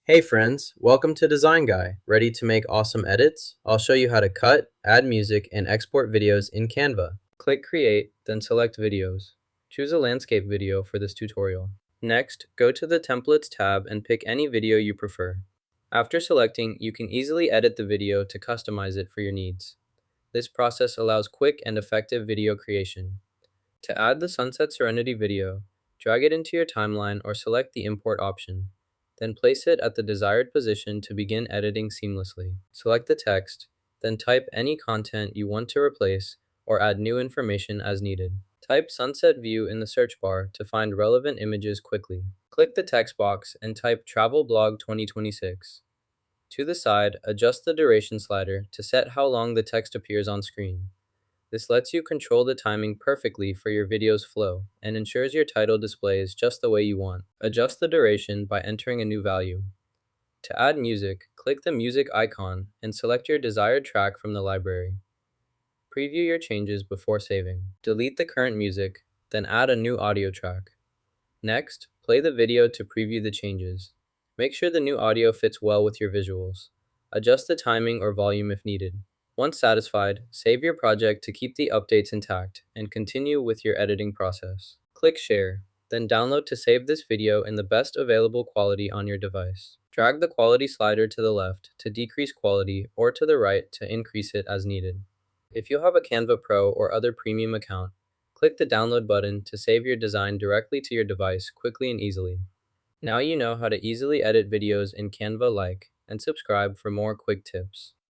Hey friends, welcome to Design Guy. Ready to make awesome edits? I'll show you how to cut, add music, and export videos in Canva. Click Create, then select Videos. Choose a landscape video for this tutorial. Next, go to the Templates tab and pick any video you prefer. After selecting, you can easily edit the video to customize it for your needs. This process allows quick and effective video creation. To add the Sunset Serenity video, drag it into your timeline or select the import option. Then place it at the desired position to begin editing seamlessly. Select the text, then type any content you want to replace or add new information as needed. Type Sunset View in the search bar to find relevant images quickly. Click the text box and type Travel Blog 2026. To the side, adjust the duration slider to set how long the text appears on screen. This lets you control the timing perfectly for your video's flow and ensures your title displays just the way you want. Adjust the duration by entering a new value. To add music, click the music icon and select your desired track from the library. Preview your changes before saving. Delete the current music, then add a new audio track. Next, play the video to preview the changes. Make sure the new audio fits well with your visuals. Adjust the timing or volume if needed. Once satisfied, save your project to keep the updates intact and continue with your editing process. Click Share, then download to save this video in the best available quality on your device. Drag the quality slider to the left to decrease quality or to the right to increase it as needed. If you have a Canva Pro or other premium account, click the download button to save your design directly to your device quickly and easily. Now you know how to easily edit videos in Canva and subscribe for more quick tips.